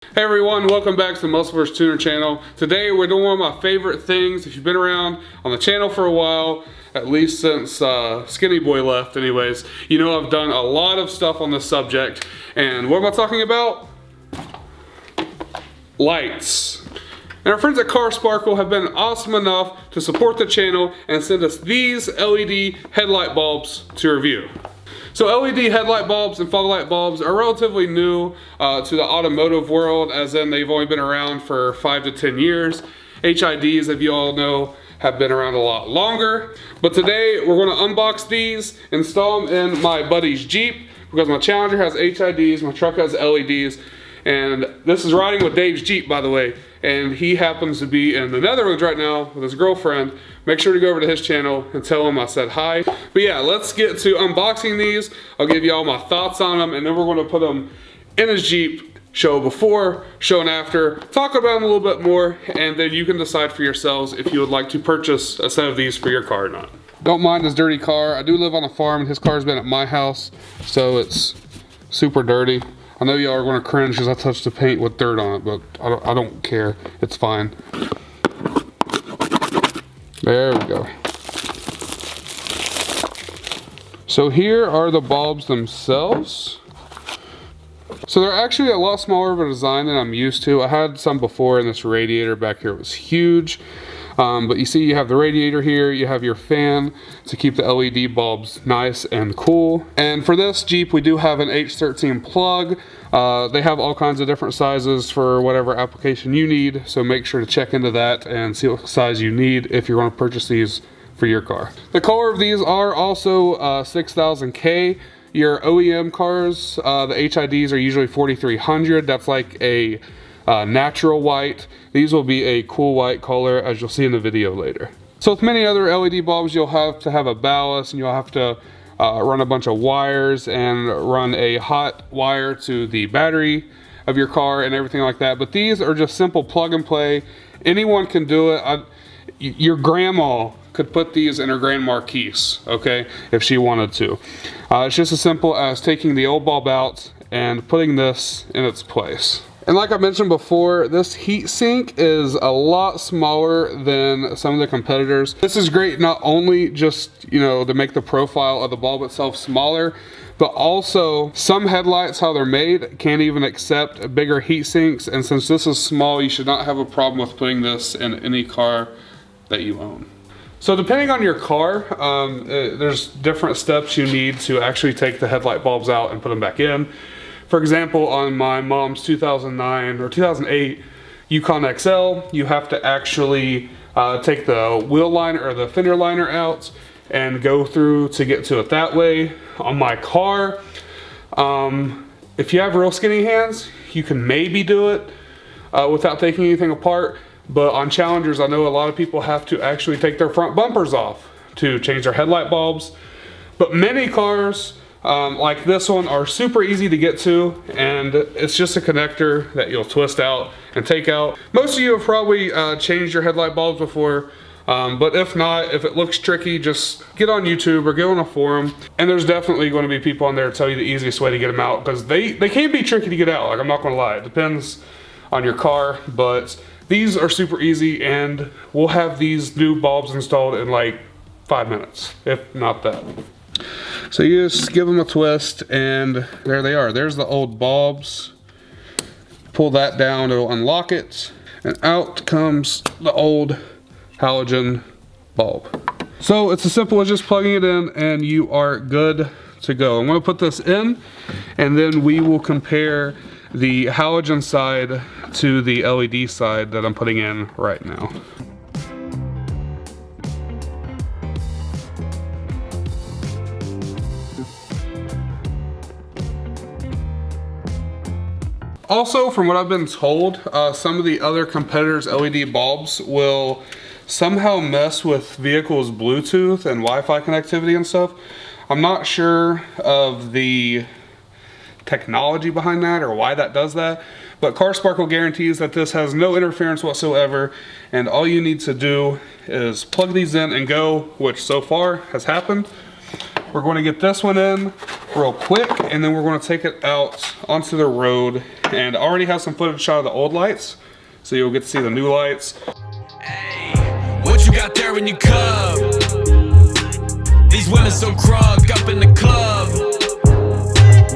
Hey everyone, welcome back to the Muscleverse Tuner channel. Today we're doing one of my favorite things. If you've been around on the channel for a while, at least since Skinny Boy left anyways, you know I've done a lot of stuff on this subject. And what am I talking about? Lights. And our friends at Car Sparkle have been awesome enough to support the channel and send us these LED headlight bulbs to review. So LED headlight bulbs and fog light bulbs are relatively new to the automotive world, as in they've only been around for 5 to 10 years. HIDs, if you all know, have been around a lot longer. But today we're going to unbox these, install them in my buddy's Jeep, because my Challenger has HIDs, my truck has LEDs, and this is riding with Dave's Jeep, by the way, and he happens to be in the Netherlands right now with his girlfriend. Make sure to go over to his channel and tell him I said hi. But yeah, let's get to unboxing these. I'll give you all my thoughts on them, and then we're going to put them in his Jeep, show before, show and after, talk about them a little bit more, and then you can decide for yourselves if you would like to purchase a set of these for your car or not. Don't mind his dirty car. I do live on a farm, and his car's been at my house, so it's super dirty. I know y'all are going to cringe because I touched the paint with dirt on it, but I don't care. It's fine. There we go. So here are the bulbs themselves. So they're actually a lot smaller of a design than I'm used to. I had some before, and this radiator back here was huge. But you see you have the radiator here, you have your fan to keep the LED bulbs nice and cool. And for this Jeep, we do have an H13 plug. They have all kinds of different sizes for whatever application you need, so make sure to check into that and see what size you need if you're going to purchase these for your car. The color of these are also 6000K. Your OEM cars, the HIDs are usually 4300. That's like a natural white. These will be a cool white color, as you'll see in the video later. So with many other LED bulbs, you'll have to have a ballast, and you'll have to run a bunch of wires and run a hot wire to the battery of your car and everything like that. But these are just simple plug and play. Anyone can do it. Your grandma could put these in her Grand Marquise, okay, if she wanted to. It's just as simple as taking the old bulb out and putting this in its place. And like I mentioned before, this heat sink is a lot smaller than some of the competitors. This is great not only just, you know, to make the profile of the bulb itself smaller, but also some headlights, how they're made, can't even accept bigger heat sinks. And since this is small, you should not have a problem with putting this in any car that you own. So depending on your car, there's different steps you need to actually take the headlight bulbs out and put them back in. For example, on my mom's 2009 or 2008 Yukon XL, you have to actually take the wheel liner or the fender liner out and go through to get to it that way. On my car, if you have real skinny hands, you can maybe do it without taking anything apart. But on Challengers, I know a lot of people have to actually take their front bumpers off to change their headlight bulbs. But many cars, like this one, are super easy to get to, and it's just a connector that you'll twist out and take out. Most of you have probably changed your headlight bulbs before, but if not, if it looks tricky, just get on YouTube or go on a forum, and there's definitely going to be people on there to tell you the easiest way to get them out, because they can be tricky to get out. Like, I'm not going to lie, it depends on your car, but these are super easy, and we'll have these new bulbs installed in like 5 minutes, if not that. So you just give them a twist, and there they are. There's the old bulbs. Pull that down, it'll unlock it, and out comes the old halogen bulb. So it's as simple as just plugging it in, and you are good to go. I'm going to put this in, and then we will compare the halogen side to the LED side that I'm putting in right now. Also, from what I've been told, some of the other competitors' LED bulbs will somehow mess with vehicles' Bluetooth and Wi-Fi connectivity and stuff. I'm not sure of the technology behind that or why that does that, but Car Sparkle guarantees that this has no interference whatsoever, and all you need to do is plug these in and go, which so far has happened. we're going to get this one in real quick, and then we're going to take it out onto the road. And I already have some footage shot of the old lights, so you'll get to see the new lights. Hey, what you got there in your cup? These women so crunk up in the club.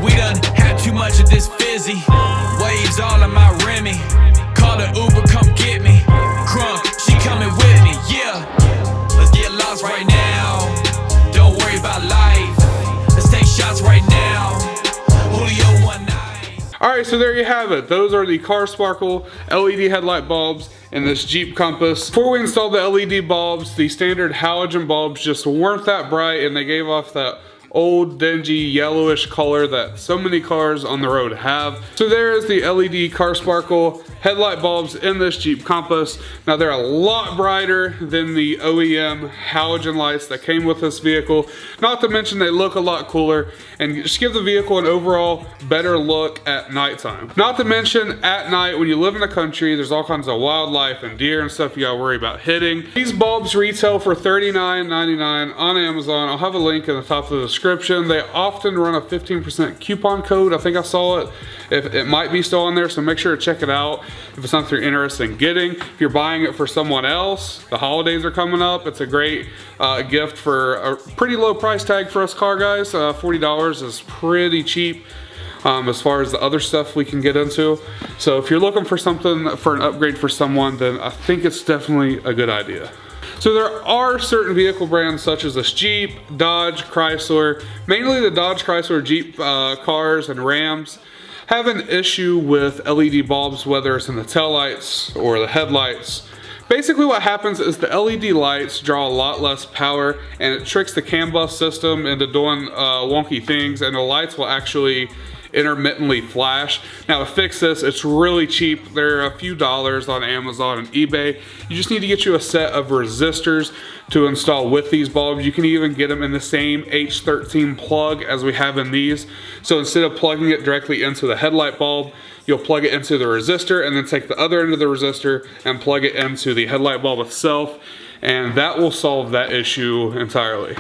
We done had too much of this fizzy. Waves all in my Remy. Call the Uber, come get me. Crunk, she coming with me, yeah. Let's get lost right now. Don't worry about life. Let's take shots right now. Julio one night. Alright, so there you have it. Those are the car sparkle LED headlight bulbs in this Jeep Compass. Before we installed the LED bulbs, the standard halogen bulbs just weren't that bright, and they gave off that old dingy yellowish color that so many cars on the road have. So there is the LED car sparkle headlight bulbs in this Jeep Compass. Now they're a lot brighter than the OEM halogen lights that came with this vehicle. Not to mention they look a lot cooler and just give the vehicle an overall better look at nighttime. Not to mention at night when you live in the country, there's all kinds of wildlife and deer and stuff you gotta worry about hitting. These bulbs retail for $39.99 on Amazon. I'll have a link in the top of the description. They often run a 15% coupon code. I think I saw it. If it might be still on there, so make sure to check it out if it's something you're interested in getting. If you're buying it for someone else, the holidays are coming up. It's a great gift for a pretty low price tag for us car guys. $40 is pretty cheap as far as the other stuff we can get into. So if you're looking for something for an upgrade for someone, then I think it's definitely a good idea. So there are certain vehicle brands such as this Jeep, Dodge, Chrysler, mainly the Dodge, Chrysler, Jeep cars and Rams have an issue with LED bulbs, whether it's in the taillights or the headlights. Basically what happens is the LED lights draw a lot less power, and it tricks the CAN bus system into doing wonky things, and the lights will actually intermittently flash. Now to fix this, it's really cheap. They're a few dollars on Amazon and eBay. You just need to get you a set of resistors to install with these bulbs. You can even get them in the same H13 plug as we have in these. So instead of plugging it directly into the headlight bulb, you'll plug it into the resistor and then take the other end of the resistor and plug it into the headlight bulb itself, and that will solve that issue entirely.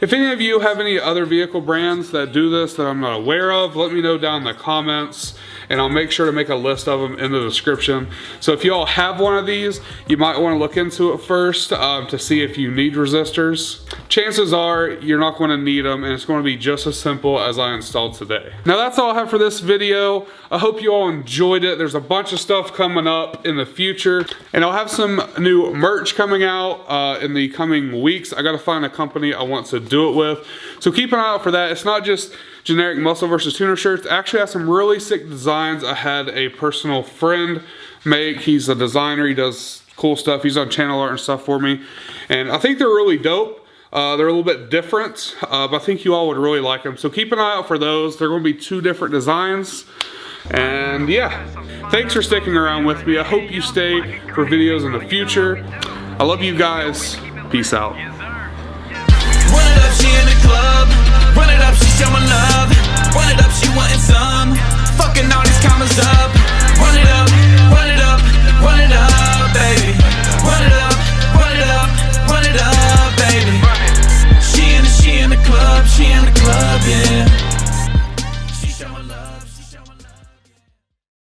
If any of you have any other vehicle brands that do this that I'm not aware of, let me know down in the comments, and I'll make sure to make a list of them in the description. So if you all have one of these, you might want to look into it first to see if you need resistors. Chances are you're not going to need them, and it's going to be just as simple as I installed today. Now that's all I have for this video. I hope you all enjoyed it. There's a bunch of stuff coming up in the future, and I'll have some new merch coming out in the coming weeks. I got to find a company I want to do it with, so keep an eye out for that. It's not just generic muscle versus tuner shirts. I actually have some really sick designs I had a personal friend make. He's a designer, he does cool stuff, he's on channel art and stuff for me, and I think they're really dope. They're a little bit different, but I think you all would really like them, so keep an eye out for those. They're going to be 2 different designs. And yeah, thanks for sticking around with me. I hope you stay for videos in the future. I love you guys. Peace out.